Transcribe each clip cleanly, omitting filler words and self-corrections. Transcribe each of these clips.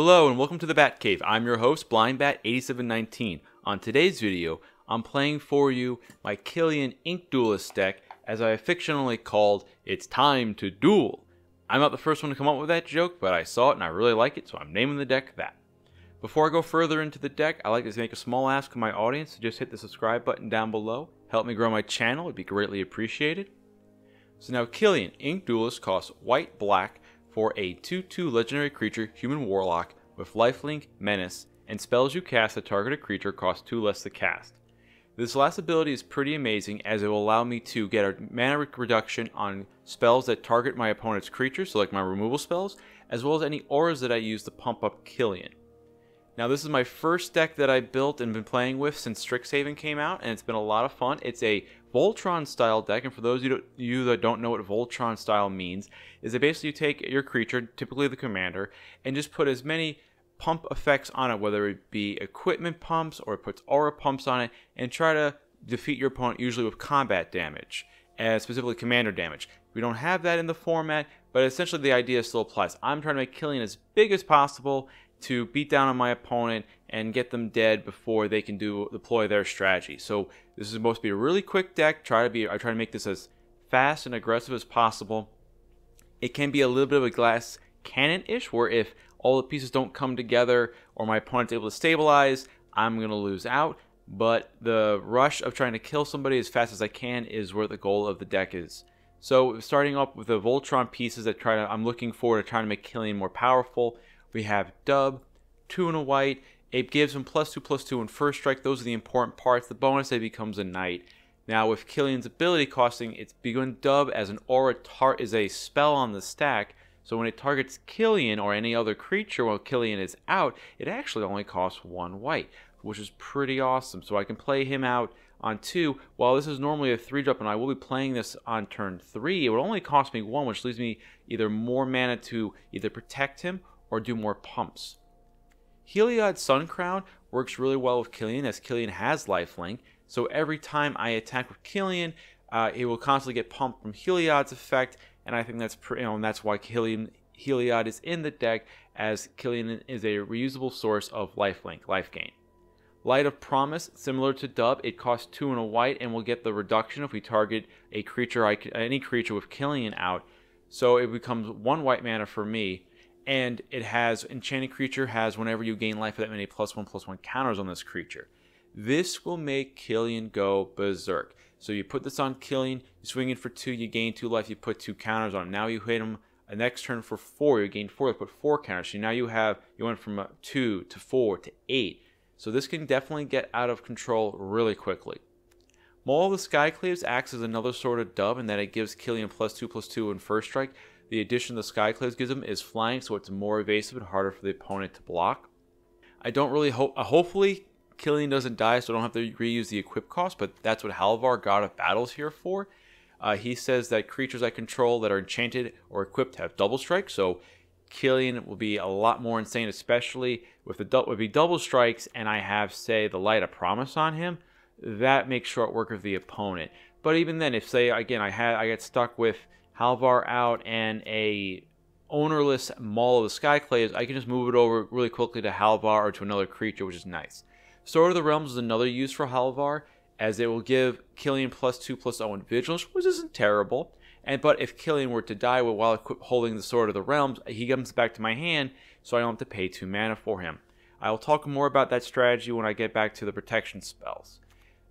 Hello and welcome to the Bat Cave. I'm your host, BlindBat8719. On today's video, I'm playing for you my Killian Ink Duelist deck, as I affectionately called It's Time to Duel. I'm not the first one to come up with that joke, but I saw it and I really like it, so I'm naming the deck that. Before I go further into the deck, I'd like to make a small ask of my audience to just hit the subscribe button down below. Help me grow my channel, it'd be greatly appreciated. So now Killian Ink Duelist costs white-black for a 2/2 legendary creature, human warlock, with lifelink, menace, and spells you cast that target a creature cost 2 less to cast. This last ability is pretty amazing, as it will allow me to get a mana reduction on spells that target my opponent's creatures, so like my removal spells, as well as any auras that I use to pump up Killian. Now this is my first deck that I built and been playing with since Strixhaven came out, and it's been a lot of fun. It's a Voltron style deck, and for those of you that don't know what Voltron style means, is that basically you take your creature, typically the commander, and just put as many pump effects on it, whether it be equipment pumps or it puts aura pumps on it, and try to defeat your opponent usually with combat damage, and specifically commander damage. We don't have that in the format, but essentially the idea still applies. I'm trying to make Killian as big as possible to beat down on my opponent and get them dead before they can deploy their strategy. So this is supposed to be a really quick deck. I try to make this as fast and aggressive as possible. It can be a little bit of a glass cannon-ish, where if all the pieces don't come together or my opponent's able to stabilize, I'm going to lose out. But the rush of trying to kill somebody as fast as I can is where the goal of the deck is. So starting up with the Voltron pieces that I'm looking forward to trying to make Killian more powerful. We have Dub, 2 and a white. It gives him +2/+2 in first strike. Those are the important parts. The bonus, it becomes a knight. Now with Killian's ability costing, it's begun Dub as an aura is a spell on the stack. So when it targets Killian or any other creature while Killian is out, it actually only costs 1 white, which is pretty awesome. So I can play him out on 2. While this is normally a 3-drop and I will be playing this on turn 3, it would only cost me 1, which leaves me either more mana to either protect him or do more pumps. Heliod Suncrown works really well with Killian, as Killian has lifelink, so every time I attack with Killian, it will constantly get pumped from Heliod's effect, and I think that's and that's why Heliod is in the deck, as Killian is a reusable source of lifelink, life gain. Light of Promise, similar to Dub, it costs 2 and a white, and will get the reduction if we target a creature, any creature with Killian out, so it becomes 1 white mana for me. And it has, Enchanted Creature has, whenever you gain life, that many +1/+1 counters on this creature. This will make Killian go berserk. So you put this on Killian, you swing in for 2, you gain 2 life, you put 2 counters on him. Now you hit him a next turn for 4, you gain 4, you put 4 counters. So now you went from 2 to 4 to 8. So this can definitely get out of control really quickly. Maul of the Skyclaves acts as another sort of Dub in that it gives Killian +2/+2 in first strike. The addition the Skyclaves gives him is flying, so it's more evasive and harder for the opponent to block. I don't really hope, hopefully Killian doesn't die, so I don't have to reuse the equip cost, but that's what Halvar, God of Battle, is here for. He says that creatures I control that are enchanted or equipped have double strike, so Killian will be a lot more insane, especially with the double strikes, and I have, say, the Light of Promise on him. That makes short work of the opponent. But even then, if, say, again, I get stuck with Halvar out and a ownerless Maul of the Skyclaves, I can just move it over really quickly to Halvar or to another creature, which is nice. Sword of the Realms is another use for Halvar, as it will give Killian +2/+0 in Vigilance, which isn't terrible. But if Killian were to die while holding the Sword of the Realms, he comes back to my hand, so I don't have to pay 2 mana for him. I will talk more about that strategy when I get back to the protection spells.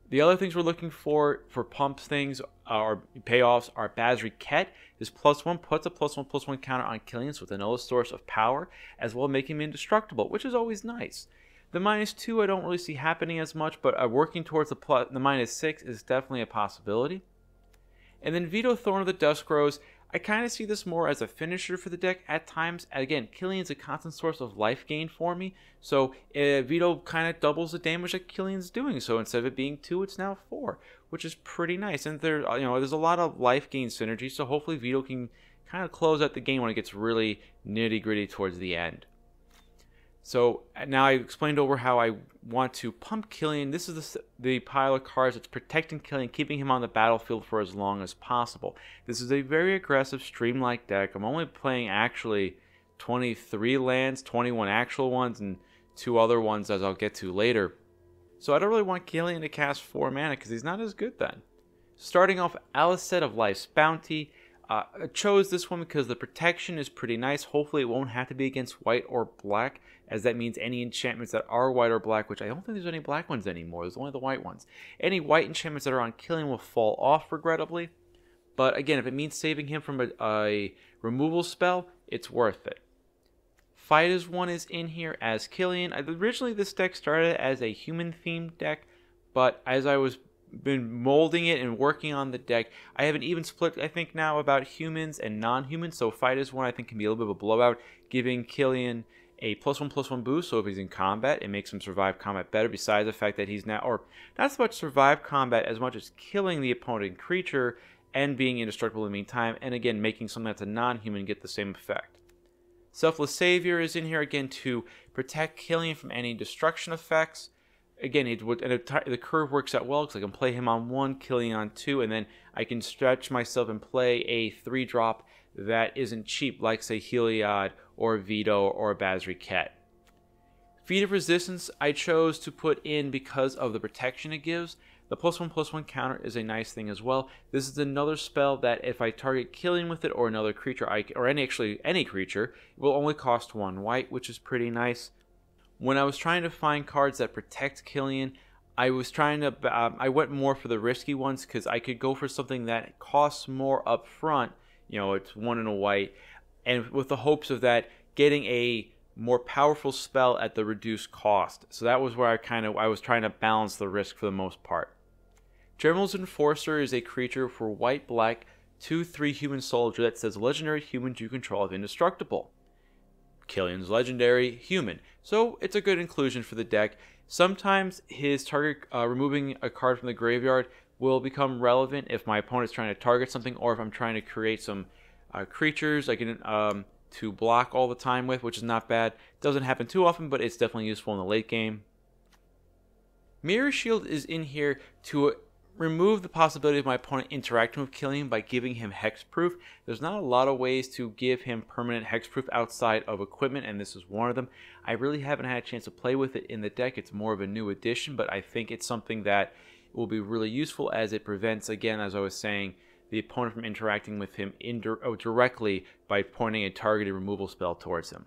The other things we're looking for pump things or payoffs are Basri Ket. This +1 puts a +1/+1 counter on Killian with another source of power, as well as making him indestructible, which is always nice. The -2 I don't really see happening as much, but working towards the -6 is definitely a possibility. And then Vito Thorn of the Dusk Rose, I kind of see this more as a finisher for the deck at times. Again, Killian's a constant source of life gain for me, so Vito kind of doubles the damage that Killian's doing. So instead of it being 2, it's now 4, which is pretty nice. And there's a lot of life gain synergy, so hopefully Vito can kind of close out the game when it gets really nitty-gritty towards the end. So now I explained over how I want to pump Killian. This is the pile of cards that's protecting Killian, keeping him on the battlefield for as long as possible. This is a very aggressive, streamlined deck. I'm only playing actually 23 lands, 21 actual ones, and 2 other ones as I'll get to later. So I don't really want Killian to cast 4 mana because he's not as good then. Starting off, Alicet of Life's Bounty. I chose this one because the protection is pretty nice. Hopefully it won't have to be against white or black, as that means any enchantments that are white or black, which I don't think there's any black ones anymore. There's only the white ones. Any white enchantments that are on Killian will fall off, regrettably. But again, if it means saving him from a removal spell, it's worth it. Fight as One is in here as Killian. Originally, this deck started as a human-themed deck, but as I was been molding it and working on the deck, I have an even split, I think, now about humans and non-humans. So Fight as One, I think, can be a little bit of a blowout, giving Killian a +1/+1 boost. So if he's in combat, it makes him survive combat better, besides the fact that he's now, or not so much survive combat as much as killing the opponent creature and being indestructible in the meantime, and again, making something that's a non-human get the same effect. Selfless Savior is in here again to protect Killian from any destruction effects. Again, the curve works out well because I can play him on 1, Killian on 2, and then I can stretch myself and play a 3-drop that isn't cheap, like, say, Heliod or Vito or Basri Ket. Feat of Resistance I chose to put in because of the protection it gives. The +1/+1 counter is a nice thing as well. This is another spell that if I target Killian with it or another creature, or any creature, it will only cost 1 white, which is pretty nice. When I was trying to find cards that protect Killian, I went more for the risky ones because I could go for something that costs more up front. You know, it's 1 and a white, and with the hopes of that getting a more powerful spell at the reduced cost. So that was where I was trying to balance the risk for the most part. General's Enforcer is a creature for white-black 2/3 human soldier that says legendary humans you control are indestructible. Killian's legendary human, so it's a good inclusion for the deck. Sometimes his target removing a card from the graveyard will become relevant if my opponent's trying to target something, or if I'm trying to create some creatures I can to block all the time with, which is not bad. Doesn't happen too often, but it's definitely useful in the late game. Mirror Shield is in here to remove the possibility of my opponent interacting with Killian by giving him hexproof. There's not a lot of ways to give him permanent hexproof outside of equipment, and this is one of them. I really haven't had a chance to play with it in the deck. It's more of a new addition, but I think it's something that will be really useful, as it prevents, again, as I was saying, the opponent from interacting with him directly by pointing a targeted removal spell towards him.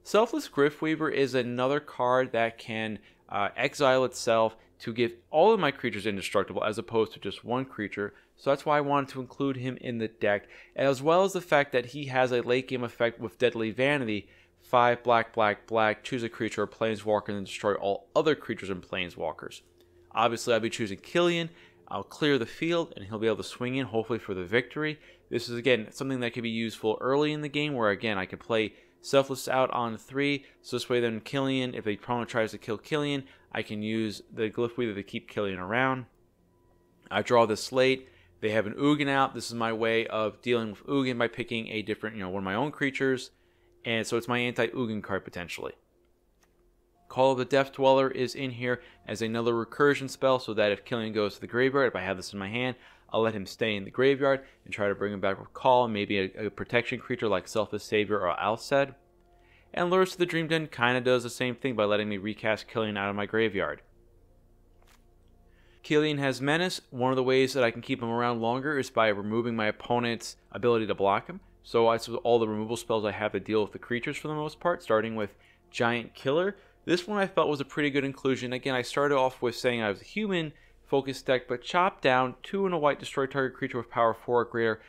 Selfless Griftweaver is another card that can exile itself to give all of my creatures indestructible as opposed to just one creature. So that's why I wanted to include him in the deck, as well as the fact that he has a late game effect with Deadly Vanity. 5 black, black, black, choose a creature or planeswalker and then destroy all other creatures and planeswalkers. Obviously, I'll be choosing Killian. I'll clear the field and he'll be able to swing in, hopefully for the victory. This is, again, something that could be useful early in the game where, again, I could play Selfless out on 3, so this way then Killian, if the opponent tries to kill Killian, I can use the Griftweaver to keep Killian around. I draw this late. They have an Ugin out. This is my way of dealing with Ugin by picking a different, one of my own creatures, and so it's my anti-Ugin card potentially. Call of the Death Dweller is in here as another recursion spell, so that if Killian goes to the graveyard, if I have this in my hand, I'll let him stay in the graveyard and try to bring him back with Call, maybe a protection creature like Selfless Savior or Alced. And Lurrus to the Dream Den kind of does the same thing by letting me recast Killian out of my graveyard. Killian has Menace. One of the ways that I can keep him around longer is by removing my opponent's ability to block him. So all the removal spells I have to deal with the creatures for the most part, starting with Giant Killer. This one I felt was a pretty good inclusion. Again, I started off with saying I was a human focused deck, but chop down 2 and a white, destroy target creature with power 4 or greater.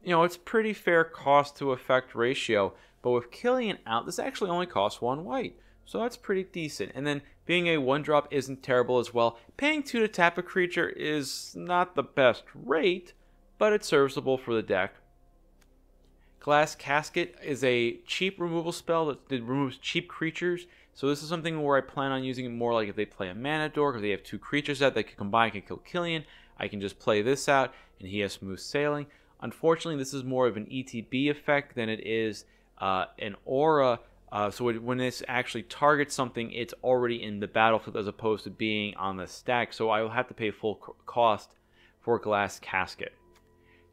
It's pretty fair cost to effect ratio, but with Killian out, this actually only costs 1 white, so that's pretty decent. And then being a 1-drop isn't terrible as well. Paying 2 to tap a creature is not the best rate, but it's serviceable for the deck. Glass Casket is a cheap removal spell that removes cheap creatures. So this is something where I plan on using it more like if they play a Mana Dork, or they have 2 creatures that they can combine and kill Killian. I can just play this out, and he has smooth sailing. Unfortunately, this is more of an ETB effect than it is an aura. So when this actually targets something, it's already in the battlefield as opposed to being on the stack. So I will have to pay full cost for Glass Casket.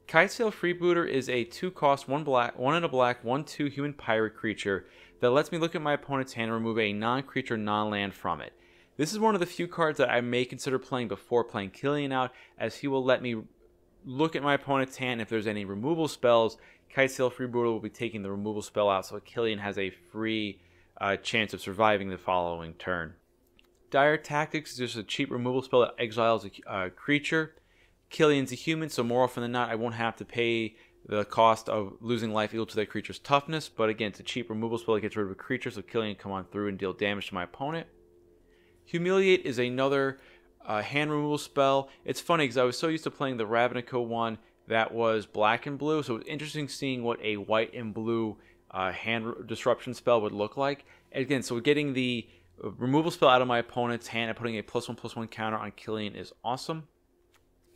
Kitesail Freebooter is a 2-cost, 1 black, 1 and a black, 1/2 human pirate creature that lets me look at my opponent's hand and remove a non-creature, non-land from it. This is one of the few cards that I may consider playing before playing Killian out, as he will let me look at my opponent's hand. If there's any removal spells, Kitesail Freebooter will be taking the removal spell out, so Killian has a free chance of surviving the following turn. Dire Tactics is just a cheap removal spell that exiles a creature. Killian's a human, so more often than not, I won't have to pay the cost of losing life equal to that creature's toughness. But again, it's a cheap removal spell that gets rid of a creature, so Killian can come on through and deal damage to my opponent. Humiliate is another hand removal spell. It's funny because I was so used to playing the Ravnica one that was black and blue, so it was interesting seeing what a white and blue hand disruption spell would look like. And again, so getting the removal spell out of my opponent's hand and putting a +1/+1 counter on Killian is awesome.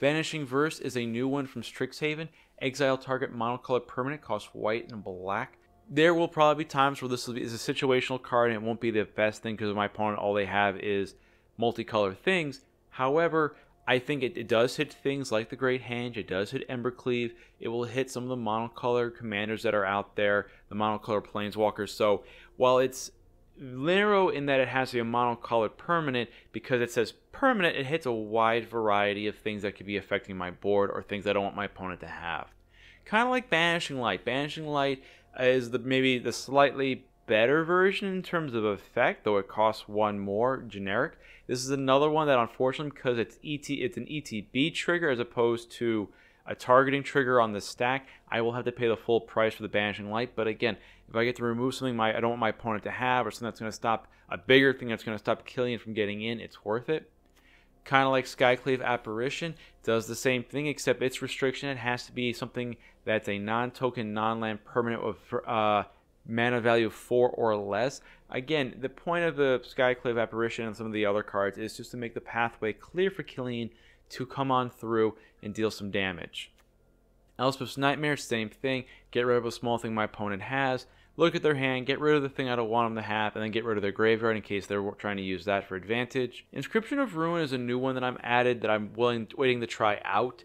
Vanishing Verse is a new one from Strixhaven. Exile target monocolored permanent, costs white and black. There will probably be times where this is a situational card and it won't be the best thing because my opponent, all they have is multicolored things. However, I think it does hit things like the Great Henge. It does hit Embercleave. It will hit some of the monocolored commanders that are out there, the monocolored planeswalkers. So while it's narrow in that it has to be a monocolored permanent, because it says permanent, it hits a wide variety of things that could be affecting my board or things I don't want my opponent to have. Kind of like Banishing Light. Banishing Light is maybe the slightly better version in terms of effect, though it costs 1 more generic. This is another one that, unfortunately, because it's an ETB trigger as opposed to a targeting trigger on the stack, I will have to pay the full price for the Banishing Light. But again, if I get to remove something I don't want my opponent to have, or something that's going to stop a bigger thing that's going to stop Killian from getting in, it's worth it. Kind of like Skyclave Apparition, does the same thing, except its restriction, it has to be something that's a non-token, non-land permanent with mana value 4 or less. Again, the point of the Skyclave Apparition and some of the other cards is just to make the pathway clear for Killian to come on through and deal some damage. Elspeth's Nightmare, same thing. Get rid of a small thing my opponent has. Look at their hand, get rid of the thing I don't want them to have, and then get rid of their graveyard in case they're trying to use that for advantage. Inscription of Ruin is a new one that I'm added that I'm waiting to try out.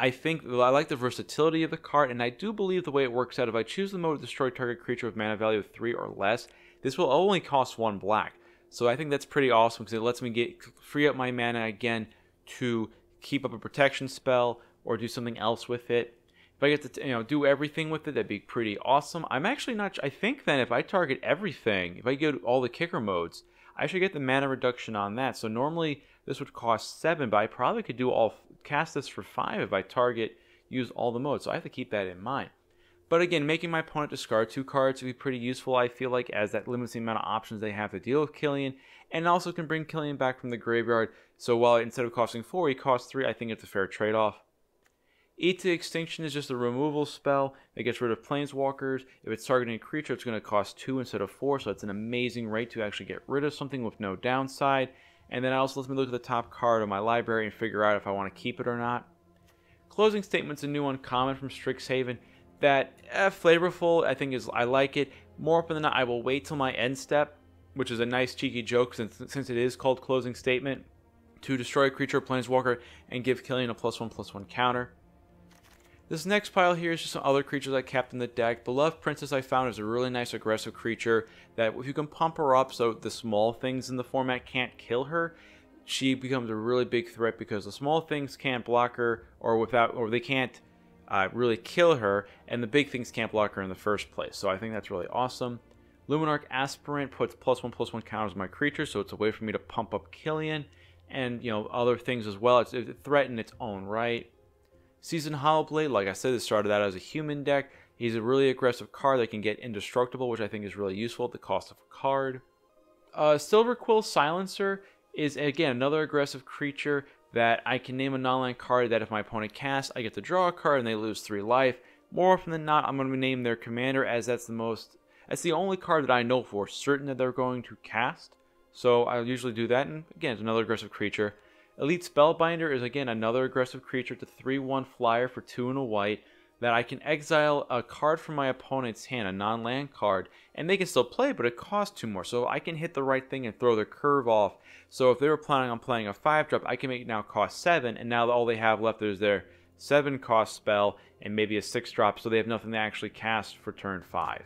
I like the versatility of the card, and I do believe the way it works out, if I choose the mode to destroy target creature with mana value of 3 or less, this will only cost 1 black. So I think that's pretty awesome because it lets me free up my mana again to keep up a protection spell or do something else with it. If I get to do everything with it, that'd be pretty awesome. I'm actually not. I think then if I target everything, if I go to all the kicker modes, I should get the mana reduction on that. So normally this would cost 7, but I probably could cast this for 5 if I use all the modes. So I have to keep that in mind. But again, making my opponent discard 2 cards would be pretty useful, I feel like, as that limits the amount of options they have to deal with Killian, and also can bring Killian back from the graveyard. So while instead of costing 4, he costs 3, I think it's a fair trade-off. Eat to Extinction is just a removal spell that gets rid of planeswalkers. If it's targeting a creature, it's going to cost 2 instead of 4, so it's an amazing rate to actually get rid of something with no downside. And then it also lets me look at the top card of my library and figure out if I want to keep it or not. Closing Statement's a new uncommon from Strixhaven that, flavorful, I like it. More often than not, I will wait till my end step, which is a nice cheeky joke since it is called Closing Statement, to destroy a creature or planeswalker and give Killian a +1/+1 counter. This next pile here is just some other creatures I kept in the deck. Beloved Princess I found is a really nice aggressive creature that if you can pump her up so the small things in the format can't kill her, she becomes a really big threat because the small things can't block her or they can't really kill her, and the big things can't block her in the first place. So I think that's really awesome. Luminarch Aspirant puts +1/+1 counters on my creature, so it's a way for me to pump up Killian and other things as well. It's a threat in its own right. Seasoned Hallowblade, like I said, it started out as a human deck. He's a really aggressive card that can get indestructible, which I think is really useful at the cost of a card. Silverquill Silencer is, again, another aggressive creature that I can name a non-land card that if my opponent casts, I get to draw a card and they lose 3 life. More often than not, I'm going to name their commander, as that's the only card that I know for certain that they're going to cast. So I'll usually do that, and again, it's another aggressive creature. Elite Spellbinder is, again, another aggressive creature. It's a 3/1 flyer for 2 and a white that I can exile a card from my opponent's hand, a non-land card, and they can still play, but it costs 2 more. So I can hit the right thing and throw their curve off. So if they were planning on playing a 5-drop, I can make it now cost 7, and now all they have left is their 7 cost spell, and maybe a 6 drop, so they have nothing to actually cast for turn 5.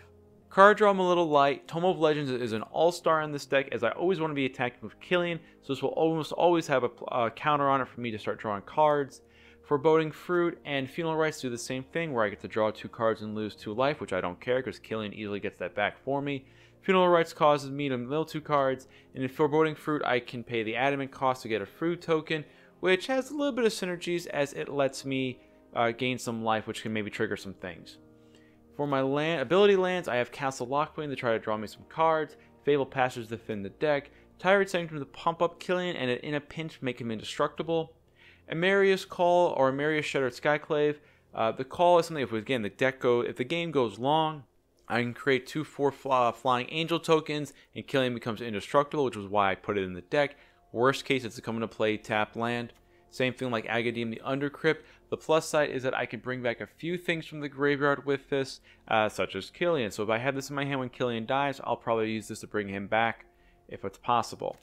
Card draw I'm a little light. Tome of Legends is an all-star in this deck, as I always want to be attacking with Killian, so this will almost always have a counter on it for me to start drawing cards. Foreboding Fruit and Funeral Rites do the same thing, where I get to draw 2 cards and lose 2 life, which I don't care, because Killian easily gets that back for me. Funeral Rites causes me to mill 2 cards, and in Foreboding Fruit I can pay the Adamant cost to get a fruit token, which has a little bit of synergies, as it lets me gain some life, which can maybe trigger some things. For my ability lands, I have Castle Lockwind to try to draw me some cards, Fable Passage to defend the deck, Tirade Sanctum to pump up Killian, and in a pinch make him indestructible. Emerius Call or Emerius Shattered Skyclave. The call is something, if the game goes long, I can create 2 Flying Angel tokens, and Killian becomes indestructible, which was why I put it in the deck. Worst case, it's coming to play tapped land. Same thing like Agadim the Undercrypt. The plus side is that I can bring back a few things from the graveyard with this, such as Killian. So if I have this in my hand when Killian dies, I'll probably use this to bring him back if it's possible.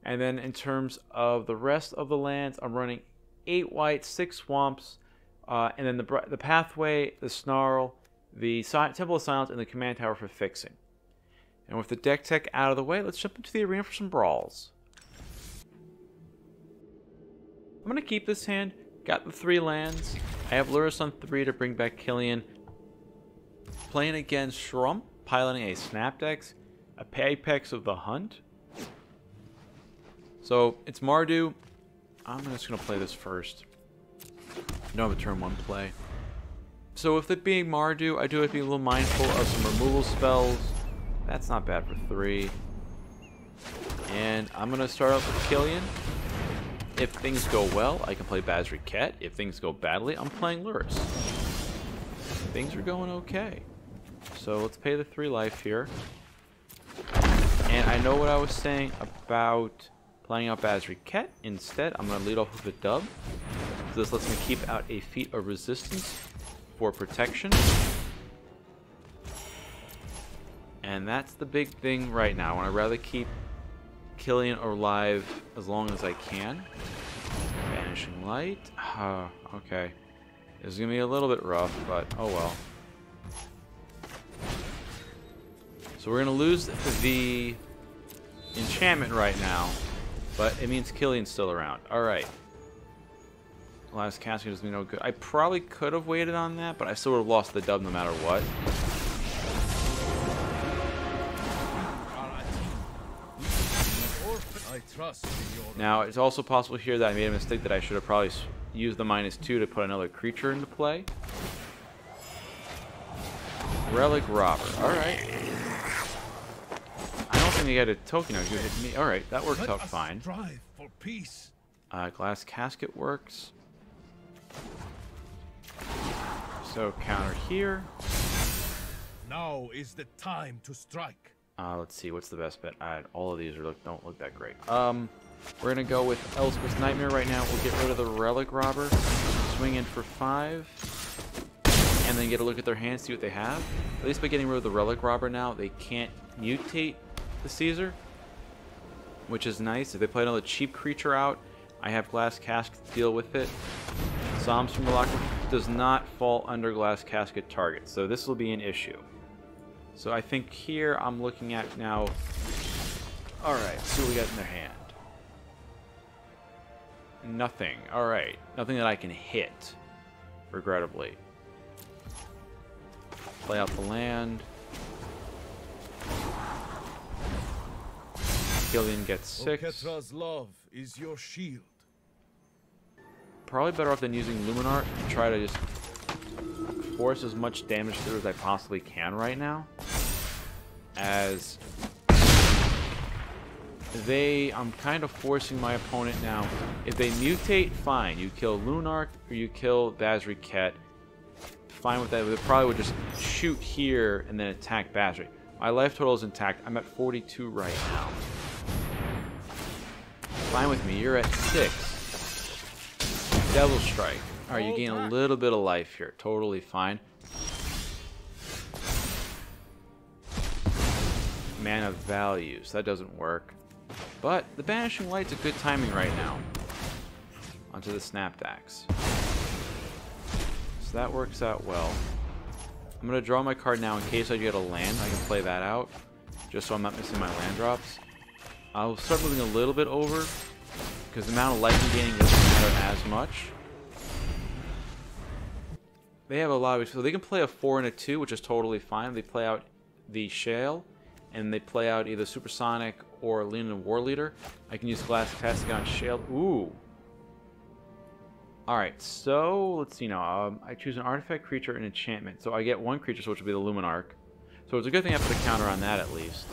And then in terms of the rest of the lands, I'm running 8 white, 6 swamps, and then the Pathway, the Snarl, the Temple of Silence, and the Command Tower for fixing. And with the deck tech out of the way, let's jump into the arena for some brawls. I'm going to keep this hand. Got the 3 lands. I have Lurrus on 3 to bring back Killian. Playing against Shcrump, piloting a Snapdax, a Apex of the Hunt. So it's Mardu. I'm just going to play this first. I don't have a turn 1 play. So with it being Mardu, I do have to be a little mindful of some removal spells. That's not bad for 3. And I'm going to start off with Killian. If things go well, I can play Bazri-Ket. If things go badly, I'm playing Lurrus. Things are going okay. So let's pay the 3 life here. And I know what I was saying about playing out Bazri-Ket. Instead, I'm going to lead off with a dub. So this lets me keep out a Feat of Resistance for protection. And that's the big thing right now. I'd rather keep Killian alive as long as I can. Vanishing Light. Okay. This is going to be a little bit rough, but oh well. So we're going to lose the enchantment right now, but it means Killian's still around. Alright. Last casket does me no good. I probably could have waited on that, but I still would have lost the dub no matter what. Now, it's also possible here that I made a mistake, that I should have probably used the -2 to put another creature into play. Relic Robber. Alright. I don't think he had a token. You hit me. Alright, that worked out fine. Glass Casket works. So, counter here. Now is the time to strike. Let's see, what's the best bet? All of these don't look that great. We're gonna go with Elspeth's Nightmare right now. We'll get rid of the Relic Robber, swing in for 5, and then get a look at their hands, see what they have. At least by getting rid of the Relic Robber now, they can't mutate the Caesar, which is nice. If they play another cheap creature out, I have Glass Casket to deal with it. Psalms from the Locker does not fall under Glass Casket target, so this will be an issue. So I think here I'm looking at now. Alright, see what we got in their hand. Nothing. Alright. Nothing that I can hit, regrettably. Play out the land. Killian gets 6. Oketra's love is your shield. Probably better off than using Luminarch to try to just force as much damage through as I possibly can right now. As I'm kind of forcing my opponent now. If they mutate, fine. You kill Luminarch or you kill Bazri-Ket. Fine with that. They probably would just shoot here and then attack Bazri. My life total is intact. I'm at 42 right now. Fine with me. You're at 6. Devil Strike. Alright, you gain a little bit of life here. Totally fine. Mana values. That doesn't work. But the Banishing Light's a good timing right now. Onto the Snapdax. so that works out well. I'm going to draw my card now in case I get a land. I can play that out, just so I'm not missing my land drops. I'll start moving a little bit over, because the amount of life I'm gaining doesn't matter as much. They have a lot of... So they can play a 4 and a 2, which is totally fine. They play out the Shale, and they play out either Supersonic or Leanin' War Leader. I can use Glass Casting on Shale. Ooh. Alright, so let's see now. I choose an artifact, creature, and enchantment. So I get one creature, so which will be the Luminarch. So it's a good thing I put a counter on that at least.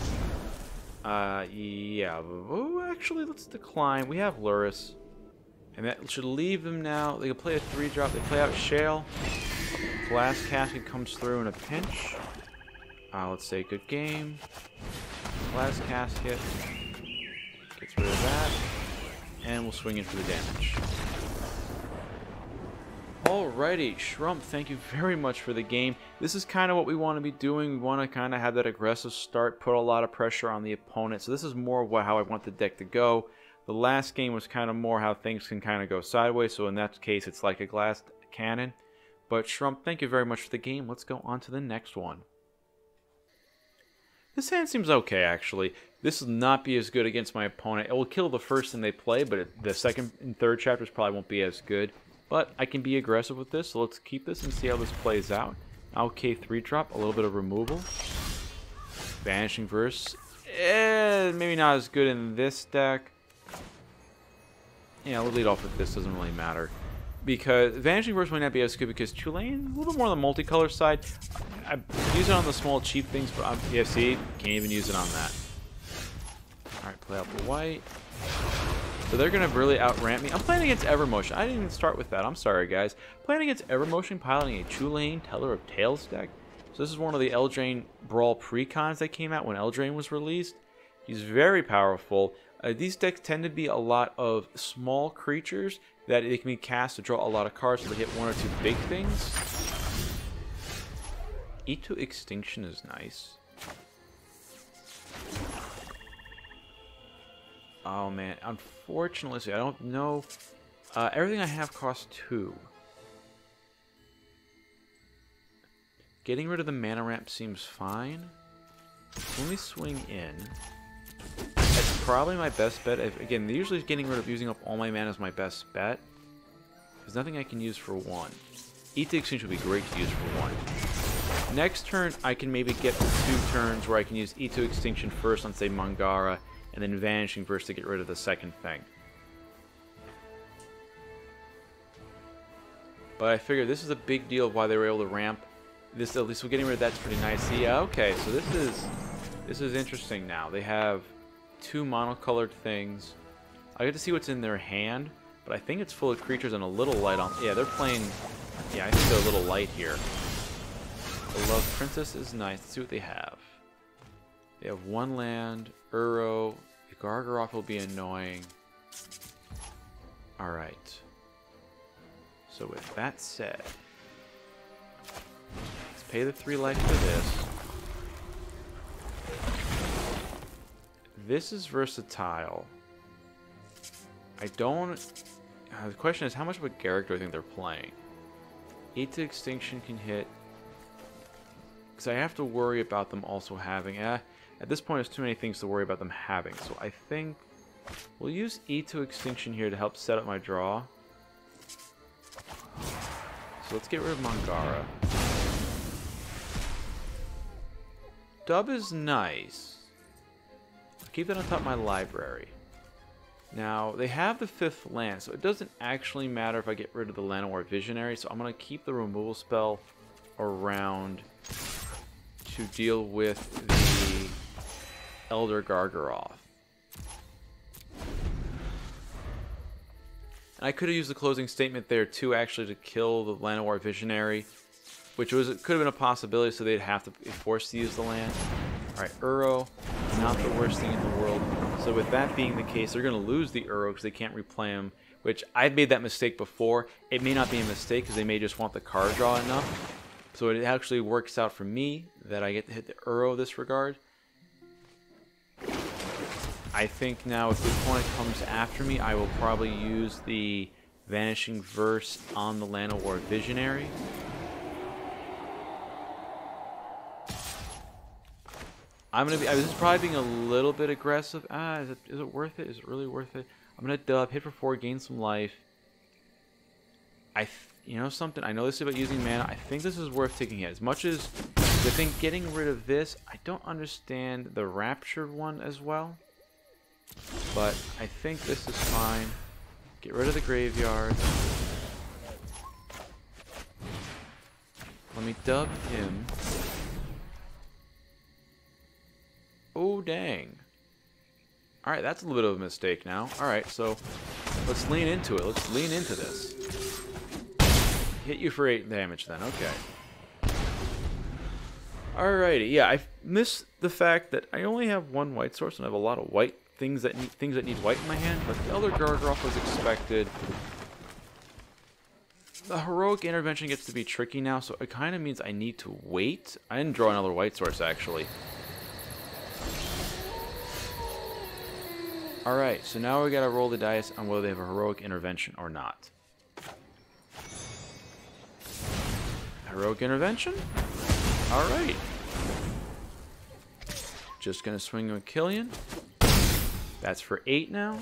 Yeah. Oh, actually, let's decline. We have Lurrus. And that should leave them now. They can play a 3-drop. They play out Shale. Glass Casket comes through in a pinch. Let's say good game. Glass Casket. Gets rid of that. And we'll swing in for the damage. Alrighty, Shcrump, thank you very much for the game. This is kind of what we want to be doing. We want to kind of have that aggressive start, put a lot of pressure on the opponent. So this is more of how I want the deck to go. The last game was kind of more how things can kind of go sideways. So in that case, it's like a glass cannon. But Shcrump, thank you very much for the game. Let's go on to the next one. This hand seems okay, actually. This will not be as good against my opponent. It will kill the first thing they play, but the second and third chapters probably won't be as good. But I can be aggressive with this, so let's keep this and see how this plays out. Okay, 3-drop, a little bit of removal. Vanishing Verse. Maybe not as good in this deck. Yeah, we'll lead off with this, doesn't really matter. Because Vanishing Verse might not be as good because Chulane, a little bit more on the multicolor side. I use it on the small cheap things, but yeah, see, can't even use it on that. Alright, play out the white. So they're going to really out-ramp me. I'm playing against Evermotion. I didn't even start with that. I'm sorry, guys. Playing against Evermotion, piloting a Chulane Teller of Tales deck. So this is one of the Eldraine Brawl precons that came out when Eldraine was released. He's very powerful. These decks tend to be a lot of small creatures that they can be cast to draw a lot of cards so they hit 1 or 2 big things. Eat to Extinction is nice. Oh man, unfortunately, I don't know. Everything I have costs 2. Getting rid of the mana ramp seems fine. Let me swing in. That's probably my best bet. Again, usually getting rid of using up all my mana is my best bet. There's nothing I can use for 1. Eat the Extinction would be great to use for 1. Next turn, I can maybe get 2 turns where I can use Eat to Extinction first on, say, Mangara, and then Vanishing Verse to get rid of the second thing. But I figured this is a big deal of why they were able to ramp. This, at least we're getting rid of that's pretty nice. Yeah, okay, so this is interesting now. They have 2 monocolored things. I get to see what's in their hand, but I think it's full of creatures and a little light on... Yeah, they're playing... Yeah, I think they're a little light here. The Love Princess is nice. Let's see what they have. They have 1 land, Uro, Gargaroth will be annoying. Alright. So with that said, let's pay the 3 life for this. This is versatile. I don't... the question is, how much of a Garrick do I think they're playing? Eat to Extinction can hit... Because I have to worry about them also having... At this point, there's too many things to worry about them having. So I think we'll use Eat to Extinction here to help set up my draw. So let's get rid of Mangara. Dub is nice. I'll keep that on top of my library. Now, they have the 5th land, so it doesn't actually matter if I get rid of the Llanowar Visionary. So I'm going to keep the removal spell around to deal with the Elder Gargaroth. And I could have used the closing statement there too, actually, to kill the Llanowar Visionary, which could have been a possibility, so they'd have to be forced to use the land. Alright, Uro, not the worst thing in the world. So with that being the case, they're going to lose the Uro because they can't replay him, which I've made that mistake before. It may not be a mistake because they may just want the card draw enough. So it actually works out for me that I get to hit the Uro this regard. I think now if the opponent comes after me, I will probably use the Vanishing Verse on the Llanowar Visionary. This is probably being a little bit aggressive. Is it worth it? Is it really worth it? I'm gonna dub, hit for 4, gain some life. You know something? I know this is about using mana. I think this is worth taking hit. As much as I think getting rid of this, I don't understand the Raptured one as well. But I think this is fine. Get rid of the graveyard. Let me dub him. Oh, dang. Alright, that's a little bit of a mistake now. Alright, so let's lean into it. Let's lean into this. Hit you for 8 damage then. Okay. Alrighty. Yeah, I missed the fact that I only have 1 white source and I have a lot of white things that need white in my hand, but the Elder Gargoth was expected. The Heroic Intervention gets to be tricky now, so it kind of means I need to wait. I didn't draw another white source, actually. Alright, so now we gotta roll the dice on whether they have a Heroic Intervention or not. Heroic Intervention? Alright. Just gonna swing with Killian. That's for 8 now.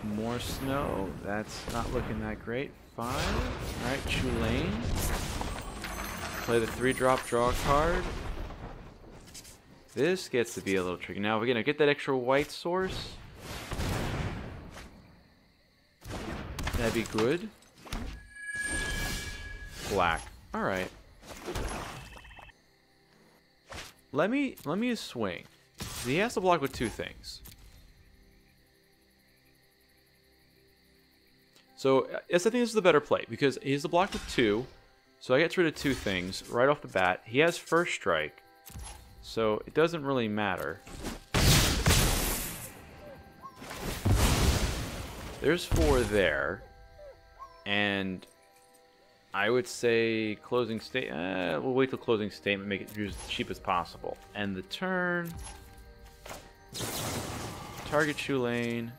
More snow. That's not looking that great. 5. Alright, Chulane. Play the 3-drop, draw a card. This gets to be a little tricky. Now we're gonna get that extra white source. That'd be good. Black. Alright. Let me swing. He has to block with 2 things. So I think this is the better play because he has to block with 2. So I get rid of 2 things right off the bat. He has first strike, so it doesn't really matter. There's 4 there, and I would say closing statement. We'll wait till closing statement, make it as cheap as possible. And the turn, target Chulane.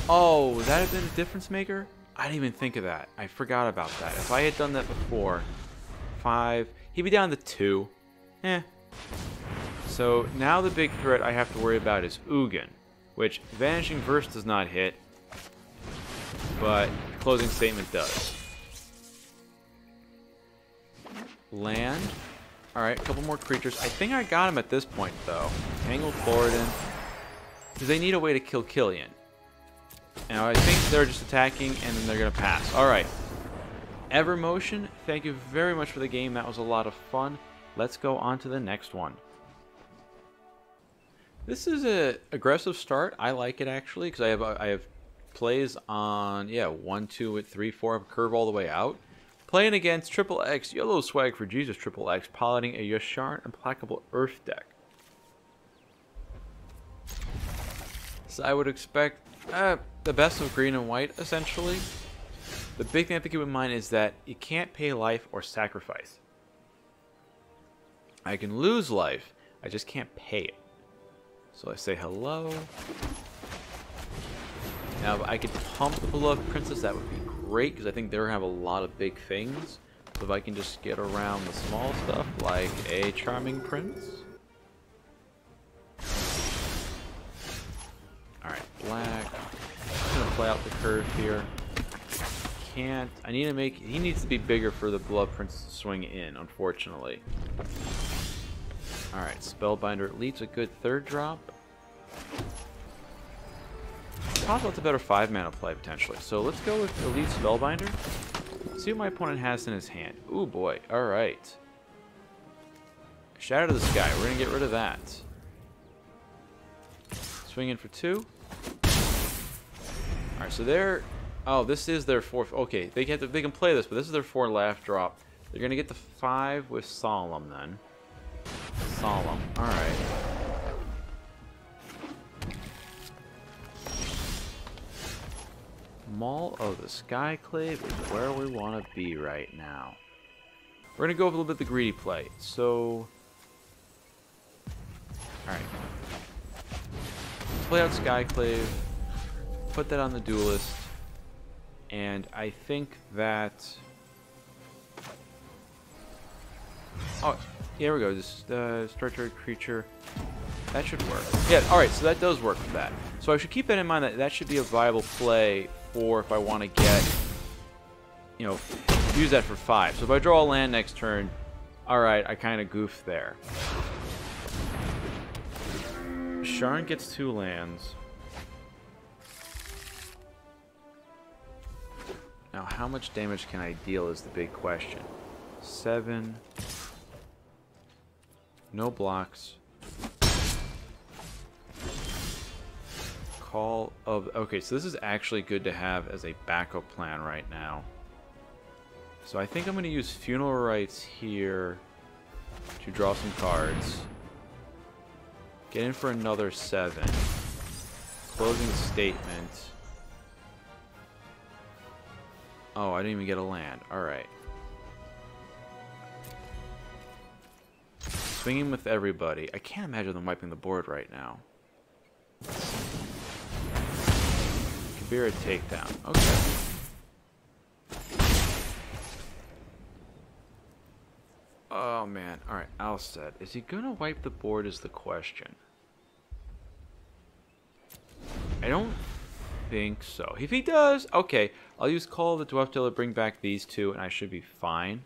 Oh, would that have been a difference maker? I didn't even think of that. I forgot about that. If I had done that before, 5, he'd be down to 2. So now the big threat I have to worry about is Ugin, which Vanishing Verse does not hit, but closing statement does. Land. Alright, a couple more creatures. I think I got him at this point, though. Tangled Thoradin. Because they need a way to kill Killian. Now, I think they're just attacking, and then they're going to pass. Alright. Evermotion, thank you very much for the game. That was a lot of fun. Let's go on to the next one. This is an aggressive start. I like it, actually, because I have plays on, 1, 2, 3, 4. I have a curve all the way out. Playing against Triple X, Yellow Swag for Jesus Triple X, piloting a Yasharn Implacable Earth deck. So I would expect the best of green and white, essentially. The big thing I have to keep in mind is that you can't pay life or sacrifice. I can lose life, I just can't pay it. So I say hello. Now, if I could pump the Beloved Princess, that would be great, because I think they're going to have a lot of big things. So if I can just get around the small stuff, like a Charming Prince. Alright, black. I'm going to play out the curve here. Can't. I need to make... He needs to be bigger for the Beloved Princess to swing in, unfortunately. Alright, Spellbinder Elite's a good 3rd drop. Possible it's a better 5-mana play, potentially. So let's go with Elite Spellbinder. See what my opponent has in his hand. Ooh, boy. Alright. Shadow to the Sky. We're going to get rid of that. Swing in for 2. Alright, so they're... Oh, this is their 4th... Okay, they can play this, but this is their 4 last drop. They're going to get the 5 with Solemn, then. Solemn. Alright. Maul of the Skyclave is where we want to be right now. We're going to go with a little bit of the greedy play. So... Alright. Play out Skyclave. Put that on the Duelist. And I think that... Oh, here we go. This start your creature. That should work. Yeah, alright, so that does work for that. So I should keep that in mind, that that should be a viable play for if I want to get, you know, use that for 5. So if I draw a land next turn, alright, I kind of goofed there. Yasharn gets 2 lands. Now, how much damage can I deal is the big question. 7. No blocks. Call of... Okay, so this is actually good to have as a backup plan right now. So I think I'm going to use Funeral Rites here to draw some cards. Get in for another 7. Closing Statement. Oh, I didn't even get a land. Alright. Swinging with everybody. I can't imagine them wiping the board right now. Kabira takedown. Okay. Oh man. Alright, Alstead. Is he gonna wipe the board is the question. I don't think so. If he does, okay. I'll use Call of the Dwarf Dealer, bring back these 2, and I should be fine.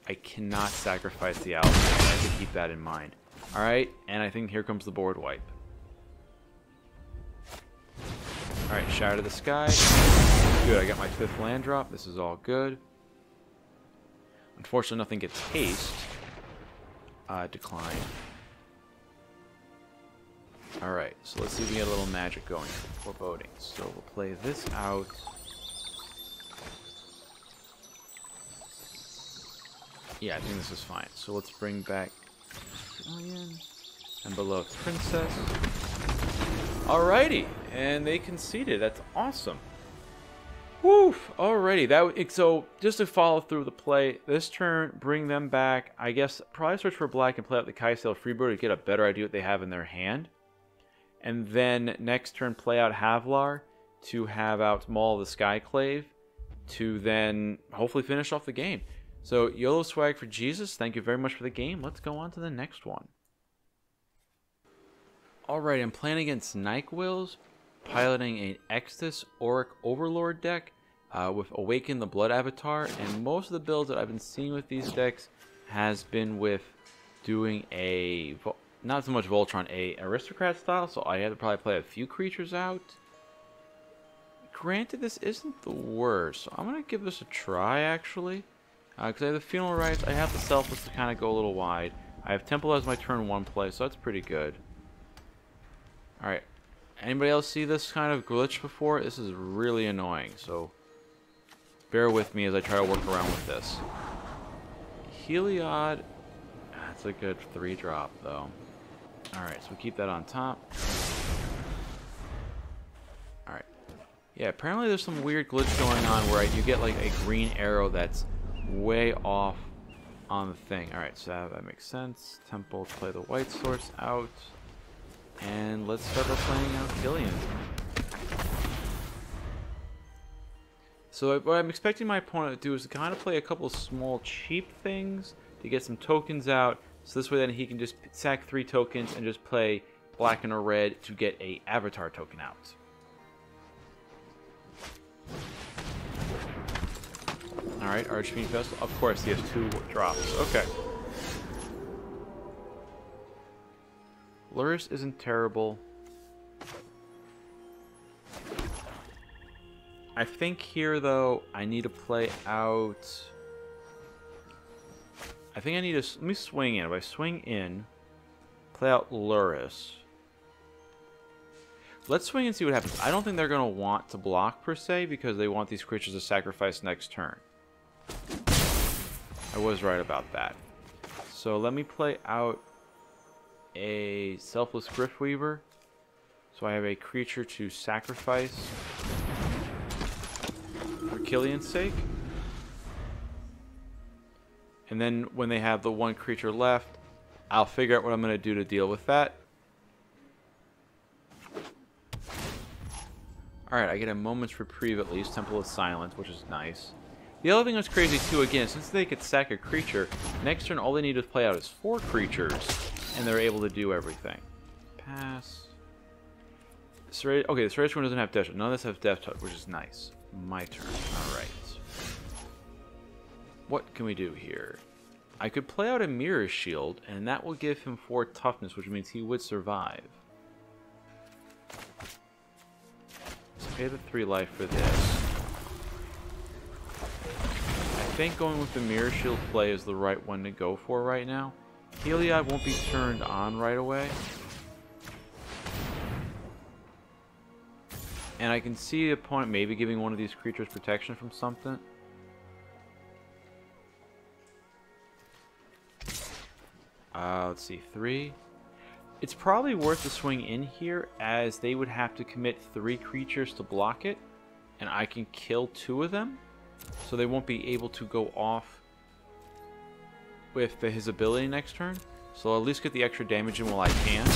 I cannot sacrifice the Alstead. I have to keep that in mind. Alright, and I think here comes the board wipe. Alright, Shadow to the Sky. Good, I got my 5th land drop. This is all good. Unfortunately, nothing gets haste. Decline. Alright, so let's see if we get a little magic going for voting. So we'll play this out. Yeah, I think this is fine. So let's bring back Killian and Beloved Princess. Alrighty, and they conceded. That's awesome. Woof! Alrighty, so just to follow through the play, this turn, bring them back. I guess probably search for black and play out the Kitesail Freebooter to get a better idea what they have in their hand. And then next turn, play out Halvar to have out Maul of the Skyclave to then hopefully finish off the game. So, YOLO Swag for Jesus, thank you very much for the game. Let's go on to the next one. Alright, I'm playing against Nycwlls, piloting an Extus Oriq Overlord deck with Awaken the Blood Avatar. And most of the builds that I've been seeing with these decks has been with doing a, not so much Voltron, a Aristocrat style. So I had to probably play a few creatures out. Granted, this isn't the worst. So I'm going to give this a try, actually. Because I have the Funeral Rites, I have the Selfless to kind of go a little wide. I have Temple as my turn 1 play, so that's pretty good. Alright. Anybody else see this kind of glitch before? This is really annoying, so bear with me as I try to work around with this. Heliod, that's a good 3-drop, though. Alright, so we keep that on top. Alright. Yeah, apparently there's some weird glitch going on where you get like a green arrow that's way off on the thing. Alright, so that makes sense. Temple, play the white source out. And let's start by playing out Killian. So what I'm expecting my opponent to do is to kind of play a couple small cheap things to get some tokens out. So this way then he can just sack 3 tokens and just play black and a red to get a avatar token out. Alright, Archfiend Vessel. Of course, he has 2 drops. Okay. Lurrus isn't terrible. I think here, though, I need to play out... I think I need to... Let me swing in. If I swing in, play out Lurrus. Let's swing and see what happens. I don't think they're going to want to block, per se, because they want these creatures to sacrifice next turn. I was right about that. So let me play out a Selfless Griftweaver. So I have a creature to sacrifice for Killian's sake. And then when they have the 1 creature left, I'll figure out what I'm going to do to deal with that. Alright, I get a moment's reprieve at least. Temple of Silence, which is nice. The other thing that's crazy too, again, since they could sack a creature, next turn all they need to play out is 4 creatures, and they're able to do everything. Pass. Okay, the Serrated one doesn't have Death Touch. None of this has Death Touch, which is nice. My turn. Alright. What can we do here? I could play out a Mirror Shield, and that will give him 4 toughness, which means he would survive. So pay the 3 life for this. I think going with the Mirror Shield play is the right one to go for right now. Heliod won't be turned on right away. And I can see the opponent maybe giving one of these creatures protection from something. Let's see, 3. It's probably worth the swing in here, as they would have to commit 3 creatures to block it, and I can kill 2 of them, so they won't be able to go off with his ability next turn. So I'll at least get the extra damage in while I can.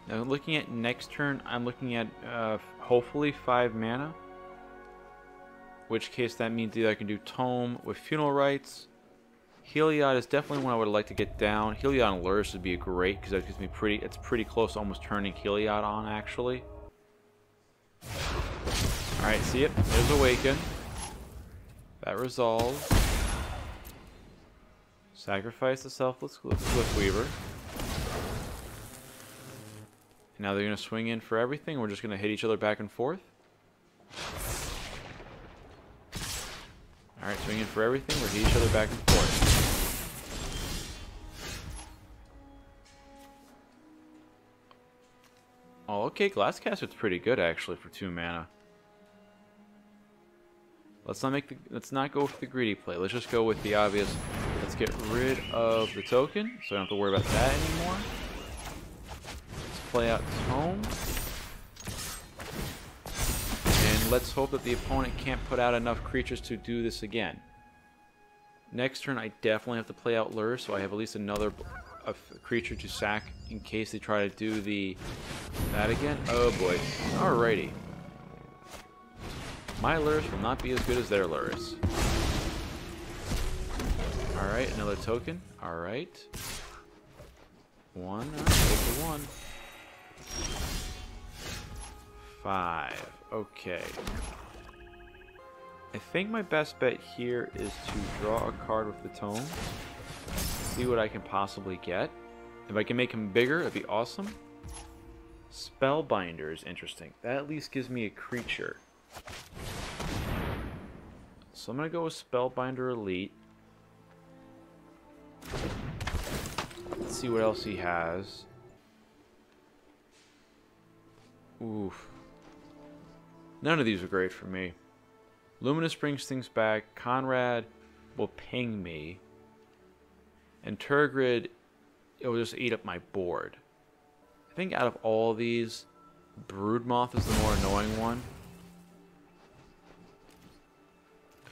Now looking at next turn, I'm looking at hopefully 5 mana. Which case that means either I can do Tome with Funeral Rites. Heliod is definitely one I would like to get down. Heliod and Lurrus would be great because that gives me it's pretty close to almost turning Heliod on actually. Alright, see it? There's Awaken. That resolves. Sacrifice the Selfless Cliffweaver. Now they're going to swing in for everything. We're just going to hit each other back and forth. Alright, swing in for everything. We're hitting each other back and forth. Oh, okay. Glasscaster's pretty good actually for 2 mana. Let's not go with the greedy play. Let's just go with the obvious. Let's get rid of the token, so I don't have to worry about that anymore. Play out Tome. And let's hope that the opponent can't put out enough creatures to do this again. Next turn, I definitely have to play out Lurrus, so I have at least another creature to sack in case they try to do that again. Oh boy. Alrighty. My Lurrus will not be as good as their Lurrus. Alright, another token. Alright. 1. Alright, take the 1. 5. Okay. I think my best bet here is to draw a card with the Tome. See what I can possibly get. If I can make him bigger, that'd be awesome. Spellbinder is interesting. That at least gives me a creature. So I'm going to go with Spellbinder Elite. Let's see what else he has. Oof. None of these are great for me. Luminous brings things back. Conrad will ping me. And Turgid, it will just eat up my board. I think out of all these, Broodmoth is the more annoying one.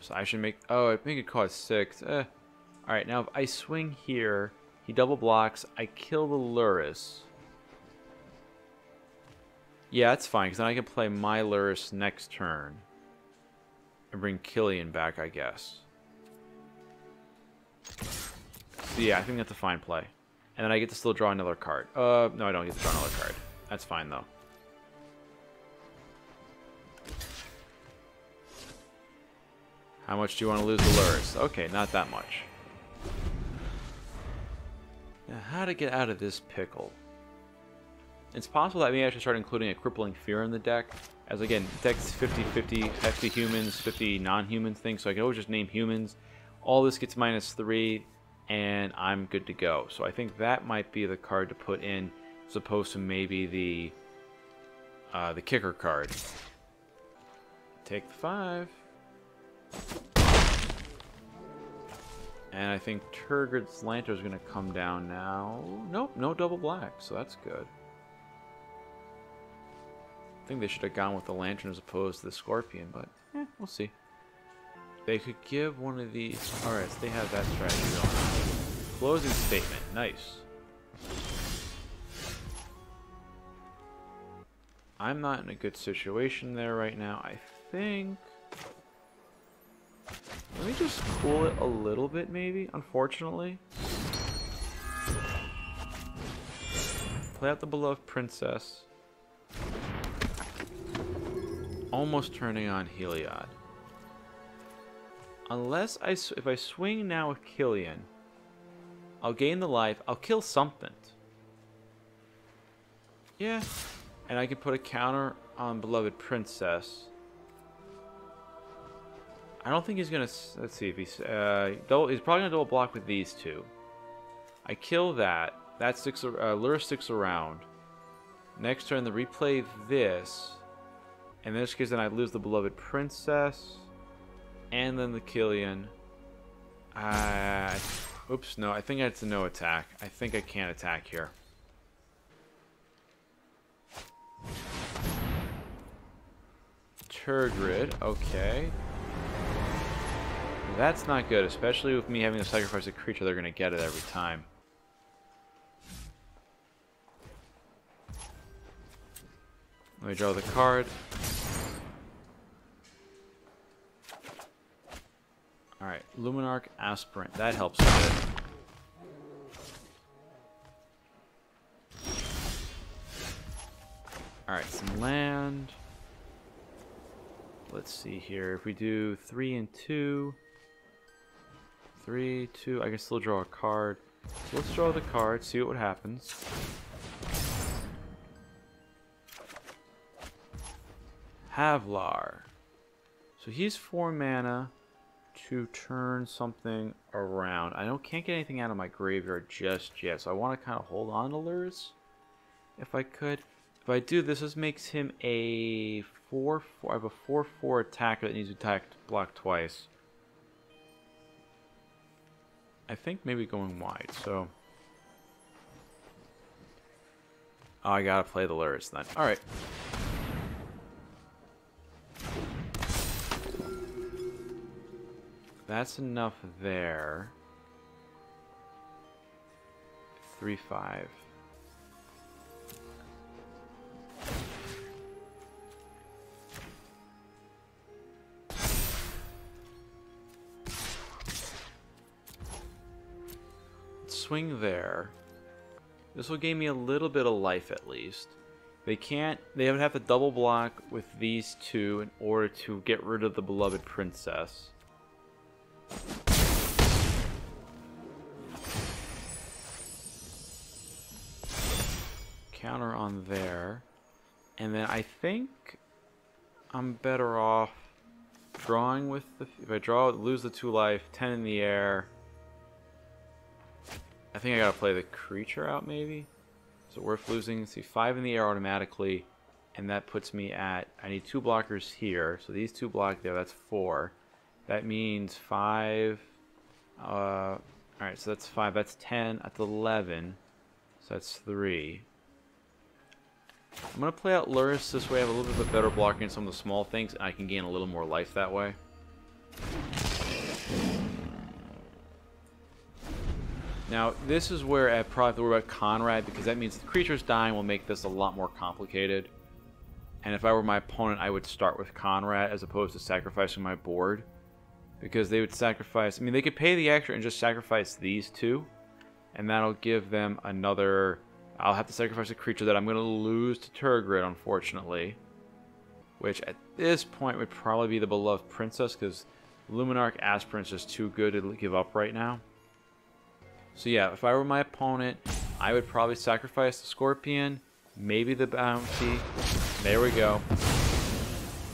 So I should make... Oh, I think it costs 6. Alright, now if I swing here, he double blocks. I kill the Lurrus. Yeah, that's fine, because then I can play my Lurrus next turn. And bring Killian back, I guess. So yeah, I think that's a fine play. And then I get to still draw another card. No, I don't get to draw another card. That's fine, though. How much do you want to lose the Lurrus? Okay, not that much. Now, how to get out of this pickle? It's possible that maybe I should start including a Crippling Fear in the deck. As again, deck's 50-50, 50 humans, 50 non-human things, so I can always just name humans. All this gets -3, and I'm good to go. So I think that might be the card to put in, as opposed to maybe the kicker card. Take the 5. And I think Turgid's Lantern is going to come down now. Nope, no double black, so that's good. I think they should have gone with the Lantern as opposed to the Scorpion, but we'll see. They could give one of these... Alright, so they have that strategy going on. Closing statement. Nice. I'm not in a good situation there right now. I think... Let me just cool it a little bit, maybe, unfortunately. Play out the beloved princess. Almost turning on Heliod. Unless if I swing now with Killian, I'll gain the life. I'll kill something. Yeah. And I can put a counter on beloved princess. I don't think he's gonna. Let's see if he's. He's probably gonna double block with these two. I kill that. That sticks. Lurrus sticks around. Next turn, the replay this. In this case, then I lose the beloved princess, and then the Killian. Oops, no. I think it's a no attack. I think I can't attack here. Turgid. Okay. That's not good, especially with me having to sacrifice a creature. They're going to get it every time. Let me draw the card. Alright, Luminarch Aspirant. That helps a bit. Alright, some land. Let's see here. If we do 3 and 2... 3, 2, I can still draw a card. So let's draw the card, see what happens. Halvar. So he's 4 mana to turn something around. Can't get anything out of my graveyard just yet, so I want to kind of hold on to Lurrus if I could. If I do, this makes him a 4/4. I have a 4/4 attacker that needs to attack block twice. I think maybe going wide, so... Oh, I gotta play the Lurrus then. Alright. That's enough there. 3/5. Swing there. This will gain me a little bit of life at least. They would have to double block with these two in order to get rid of the beloved princess. Counter on there. And then I think I'm better off drawing with the... If I draw, lose the 2 life, 10 in the air... I think I gotta play the creature out, maybe? Is it worth losing? See, 5 in the air automatically, and that puts me at... I need 2 blockers here, so these 2 block there, that's 4. That means 5... Alright, so that's 5, that's 10, that's 11, so that's 3. I'm gonna play out Lurrus this way, I have a little bit of a better blocker in some of the small things, and I can gain a little more life that way. Now, this is where I probably have to worry about Conrad, because that means the creatures dying will make this a lot more complicated. And if I were my opponent, I would start with Conrad as opposed to sacrificing my board. Because they would sacrifice... I mean, they could pay the extra and just sacrifice these 2. And that'll give them another... I'll have to sacrifice a creature that I'm going to lose to Turgid, unfortunately. Which, at this point, would probably be the beloved princess, because Luminarch Aspirant is just too good to give up right now. So yeah, if I were my opponent, I would probably sacrifice the Scorpion, maybe the Bounty. There we go.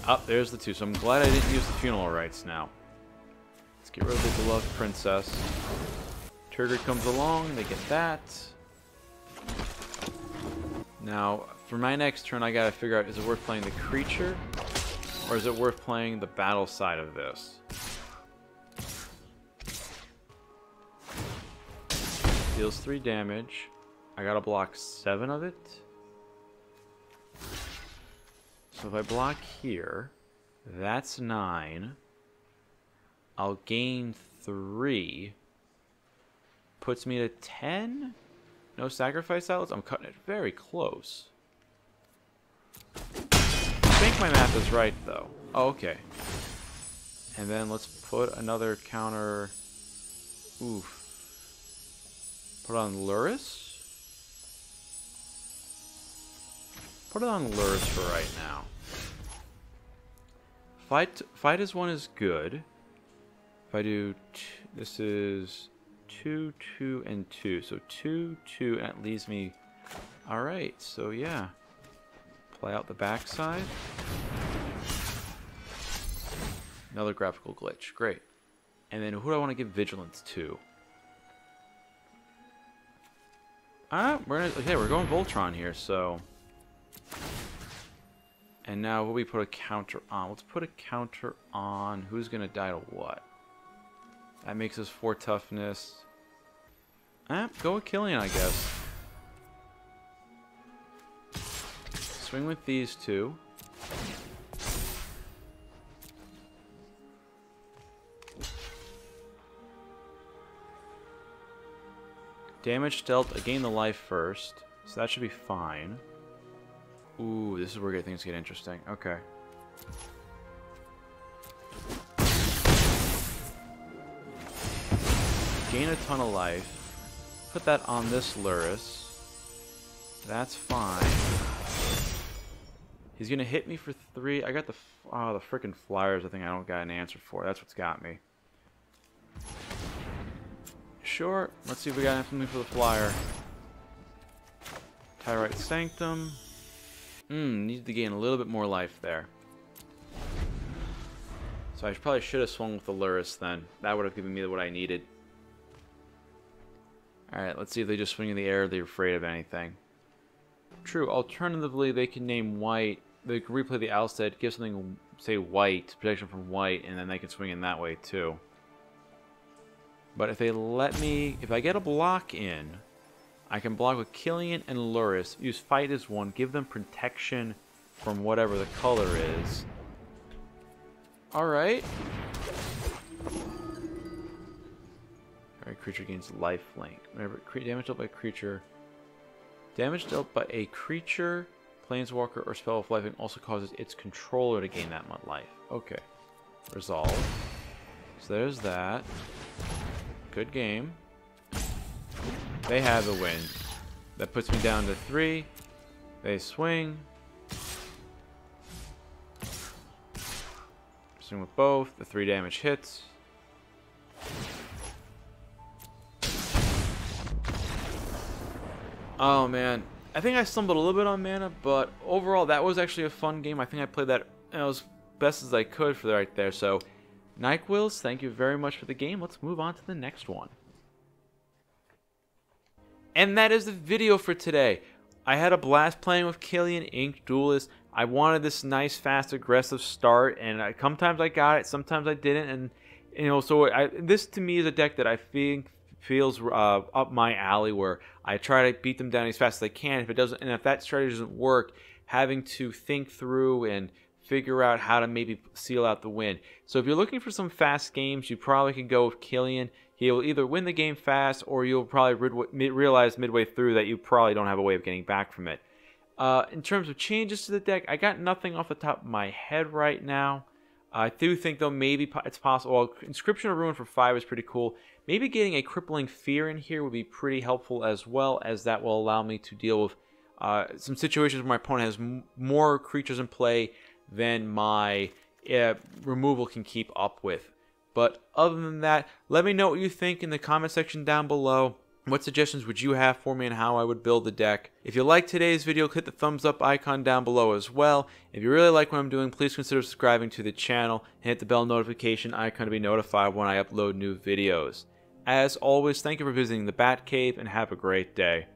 Oh, there's the 2. So I'm glad I didn't use the Funeral Rites now. Let's get rid of the beloved princess. Turgid comes along, they get that. Now, for my next turn, I gotta figure out, is it worth playing the creature? Or is it worth playing the battle side of this? Deals 3 damage. I gotta block 7 of it. So if I block here, that's 9. I'll gain 3. puts me to 10. No sacrifice outlets. I'm cutting it very close. I think my math is right, though. Oh, okay. And then let's put another counter. Oof. Put on Lurrus. Put it on Lurrus for right now. Fight as one is good. If I do, this is 2, 2, and 2. So 2, 2, and that leaves me. All right. So yeah, play out the backside. Another graphical glitch. Great. And then who do I want to give vigilance to? We're going Voltron here. So. And now will we put a counter on? Let's put a counter on. Who's going to die to what? That makes us 4 toughness. Go with Killian, I guess. Swing with these two. Damage dealt, I gain the life first. So that should be fine. Ooh, this is where things get interesting. Okay. Gain a ton of life. Put that on this Lurrus. That's fine. He's gonna hit me for 3. I got the freaking flyers. I think I don't got an answer for. That's what's got me. Sure. Let's see if we got something for the flyer. Tyrite Sanctum. Needed to gain a little bit more life there. So I probably should have swung with the Lurrus then. That would have given me what I needed. Alright, let's see if they just swing in the air or they're afraid of anything. True, alternatively they can name white. They can replay the Alstead, give something, say white, protection from white, and then they can swing in that way too. But if they let me, if I get a block in, I can block with Killian and Lurrus, use fight as one, give them protection from whatever the color is. Alright. Alright, creature gains lifelink. Whenever damage dealt by a creature. Damage dealt by a creature, planeswalker, or spell of lifelink also causes its controller to gain that much life. Okay. Resolve. So there's that. Good game. They have the win. That puts me down to 3. They swing. Swing with both. The 3 damage hits. Oh man. I think I stumbled a little bit on mana, but overall that was actually a fun game. I think I played that as best as I could for right there. So, Nycwlls, thank you very much for the game. Let's move on to the next one. And that is the video for today. I had a blast playing with Killian, Duelist. I wanted this nice, fast, aggressive start, and sometimes I got it, sometimes I didn't, and you know, so this to me is a deck that I think feels up my alley, where I try to beat them down as fast as I can. If it doesn't, and if that strategy doesn't work, having to think through and figure out how to maybe seal out the win. So if you're looking for some fast games, you probably can go with Killian. He'll either win the game fast, or you'll probably realize midway through that you probably don't have a way of getting back from it. In terms of changes to the deck, I got nothing off the top of my head right now. I do think, though, maybe it's possible. Well, Inscription of Ruin for 5 is pretty cool. Maybe getting a Crippling Fear in here would be pretty helpful, as well as that will allow me to deal with some situations where my opponent has more creatures in play than my removal can keep up with. But other than that, let me know what you think in the comment section down below. What suggestions would you have for me on how I would build the deck? If you liked today's video, hit the thumbs up icon down below as well. If you really like what I'm doing, please consider subscribing to the channel and hit the bell notification icon to be notified when I upload new videos. As always, thank you for visiting the Batcave and have a great day.